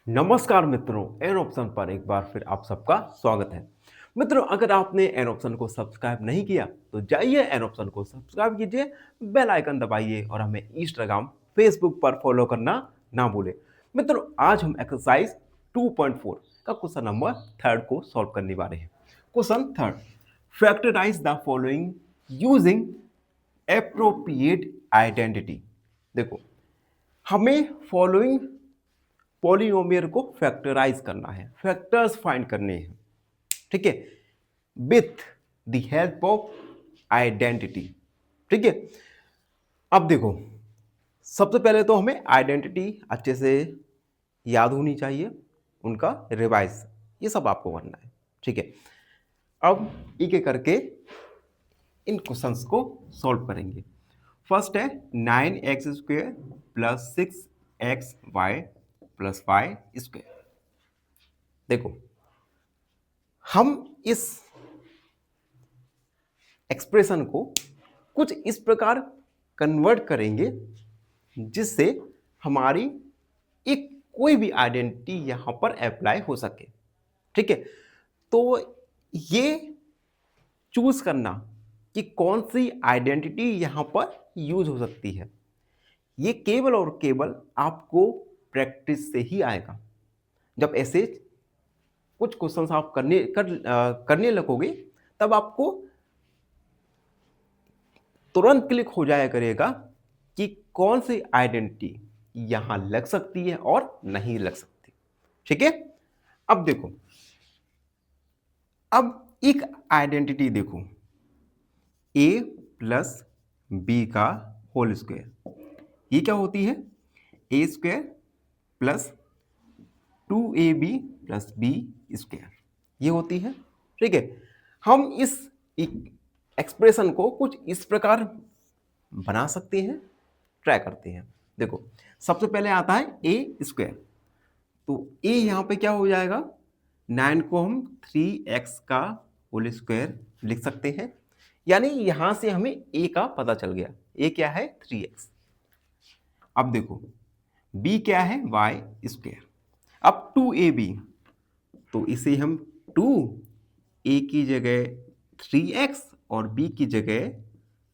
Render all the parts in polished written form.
नमस्कार मित्रों, an option पर एक बार फिर आप सबका स्वागत है। मित्रों, अगर आपने एन ऑप्शन को सब्सक्राइब नहीं किया तो जाइए एन ऑप्शन को सब्सक्राइब कीजिए, बेल आइकन दबाइए और हमें इंस्टाग्राम, फेसबुक पर फॉलो करना ना भूलें। मित्रों, आज हम एक्सरसाइज 2.4 का क्वेश्चन नंबर थर्ड को सॉल्व करने वाले हैं। Question third, factorise the following using appropriate identity. देखो, हमें फॉलोइंग पॉलिनोमियल को फैक्टराइज करना है, फैक्टर्स फाइंड करने हैं, ठीक है, with the help of identity. ठीक है, अब देखो, सबसे पहले तो हमें आइडेंटिटी अच्छे से याद होनी चाहिए, उनका रिवाइज ये सब आपको करना है। ठीक है, अब एक एक करके इन क्वेश्चंस को सॉल्व करेंगे। फर्स्ट है 9x² plus 6xy plus Y square. देखो, हम इस एक्सप्रेशन को कुछ इस प्रकार कन्वर्ट करेंगे जिससे हमारी एक कोई भी आइडेंटिटी यहां पर अप्लाई हो सके। ठीक है, तो ये चूज करना कि कौन सी आइडेंटिटी यहां पर यूज हो सकती है, ये केवल और केवल आपको प्रैक्टिस से ही आएगा। जब ऐसे कुछ क्वेश्चंस आप करने लगोगे तब आपको तुरंत क्लिक हो जाया करेगा कि कौन सी आइडेंटिटी यहां लग सकती है और नहीं लग सकती। ठीक है, अब देखो, अब एक आइडेंटिटी देखो, a प्लस बी का होल स्क्वायर, ये क्या होती है? A square plus 2ab plus B square, ये होती है। ठीक है, हम इस एक्सप्रेशन को कुछ इस प्रकार बना सकते हैं, ट्राई करते हैं। देखो, सबसे पहले आता है ए स्क्वायर, तो ए यहां पे क्या हो जाएगा? 9 को हम 3x का होल स्क्वायर लिख सकते हैं, यानी यहां से हमें ए का पता चल गया। ए क्या है? 3x। अब देखो, बी क्या है? Y square. अब 2ab, तो इसे हम 2 ए की जगह 3x और बी की जगह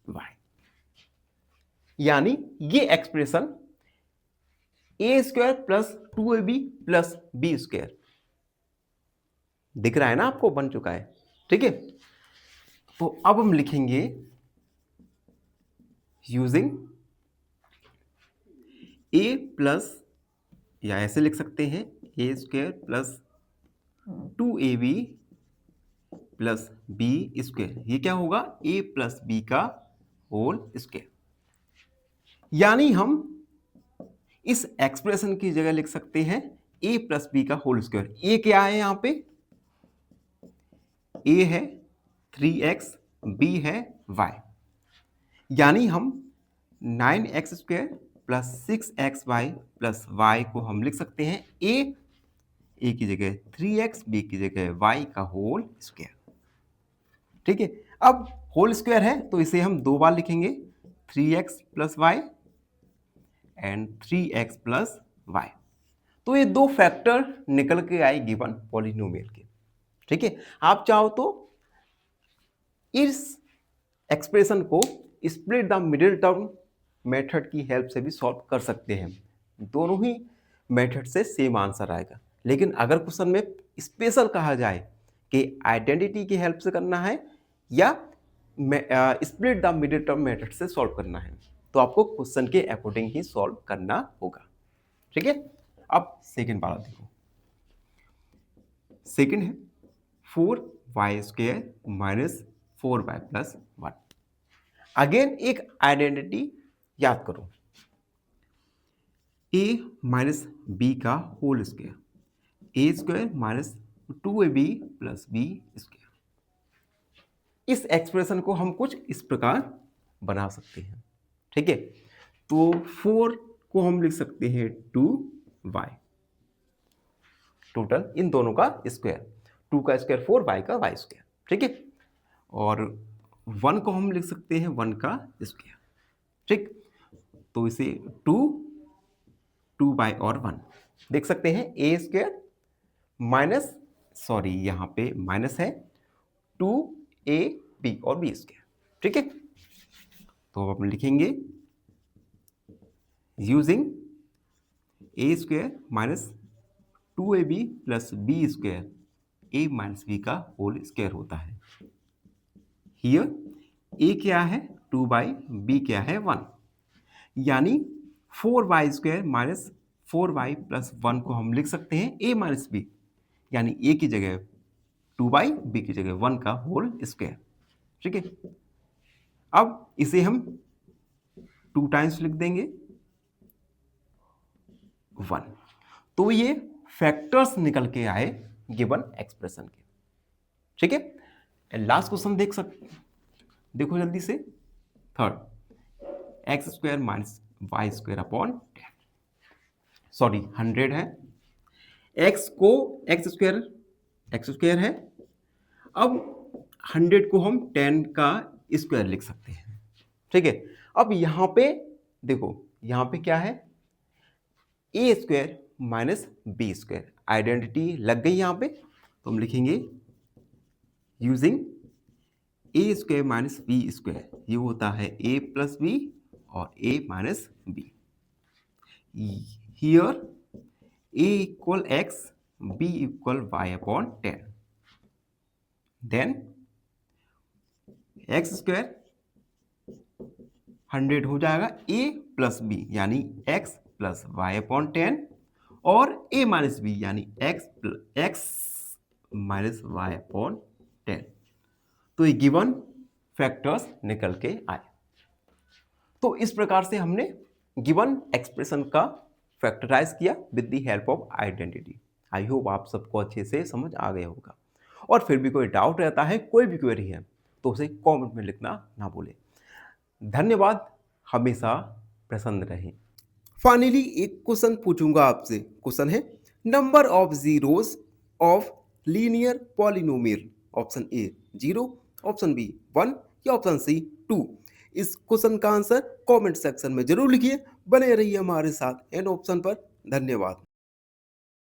y, यानी ये expression A square plus 2ab plus B square दिख रहा है ना आपको? बन चुका है। ठीक है, तो अब हम लिखेंगे यूजिंग ए प्लस, या ऐसे लिख सकते हैं, A square plus 2ab plus B square. ये क्या होगा? ए प्लस बी का होल स्क्वायर। यानी हम इस एक्सप्रेशन की जगह लिख सकते हैं ए प्लस बी का होल स्क्वायर। ए क्या है यहां पे? ए है 3x, बी है y, यानी हम 9x² plus 6xy plus y को हम लिख सकते हैं ए की जगह 3x, बी की जगह y का होल स्क्वायर। ठीक है, अब होल स्क्वायर है तो इसे हम दो बार लिखेंगे, 3x plus Y and 3x plus Y. तो ये दो फैक्टर निकल के आए गिवन पॉलिनोमियल के। ठीक है, आप चाहो तो इस एक्सप्रेशन को split the middle term method की हेल्प से भी सॉल्व कर सकते हैं। दोनों ही मेथड से सेम आंसर आएगा, लेकिन अगर क्वेश्चन में स्पेशल कहा जाए कि आइडेंटिटी की हेल्प से करना है या split the middle term method से सॉल्व करना है, तो आपको क्वेश्चन के अकॉर्डिंग ही सॉल्व करना होगा। ठीक है, अब सेकेंड वाला देखो। सेकेंड है 4y² minus 4y plus 1। Again एक आइडेंटिटी याद करो, a माइनस बी का whole square, A square minus 2ab plus B square. इस एक्सप्रेशन को हम कुछ इस प्रकार बना सकते हैं। ठीक है, तो 4 को हम लिख सकते हैं 2y, टोटल इन दोनों का स्क्वायर, 2 का स्क्वायर 4, y का y स्क्वायर। ठीक है, और 1 को हम लिख सकते हैं 1 का स्क्वायर। ठीक, तो इसे 2 2/1 देख सकते हैं ए स्क्वायर माइनस, सॉरी यहाँ पे माइनस है 2ab और बी स्क्वायर। ठीक है, तो अब हम लिखेंगे using A square minus 2ab plus B square, A minus B का होल स्क्वायर होता है। हियर ए क्या है 2 बी क्या है 1, यानी 4y square minus 4y plus 1 को हम लिख सकते हैं a माइनस बी, यानी a की जगह 2y, b की जगह 1 का होल स्क्वायर। ठीक है, अब इसे हम 2 टाइम्स लिख देंगे 1। तो ये फैक्टर्स निकल के आए गिवन एक्सप्रेशन के। ठीक है, लास्ट क्वेश्चन देखो जल्दी से। Third, X square minus Y square upon 10, sorry 100 है, एक्स को एक्स स्क्वायर है, अब 100 को हम 10 का स्क्वायर लिख सकते हैं। ठीक है, अब यहां पे देखो, यहां पे क्या है A square minus B square, identity लग गई यहां पे, तो हम लिखेंगे using A square minus B square, ये होता है ए प्लस बी और A minus B. Here a equal x, b equal y upon 10, then X square 100 हो जाएगा a प्लस बी यानी x प्लस वाई अपॉन 10 और a माइनस बी यानी x minus Y upon 10। तो ये given factors निकल के आए। तो इस प्रकार से हमने गिवन एक्सप्रेशन का फैक्टराइज किया with the help of identity. I hope आप सबको अच्छे से समझ आ गया होगा, और फिर भी कोई डाउट रहता है, कोई भी क्वेरी है, तो उसे कमेंट में लिखना ना भूलें। धन्यवाद, हमेशा प्रसन्न रहें। फाइनली एक क्वेश्चन पूछूंगा आपसे। क्वेश्चन है number of zeros of linear polynomial, option A 0, option B 1 या ऑप्शन सी 2। इस क्वेश्चन का आंसर कमेंट सेक्शन में जरूर लिखिए। बने रहिए हमारे साथ एन ऑप्शन पर। धन्यवाद।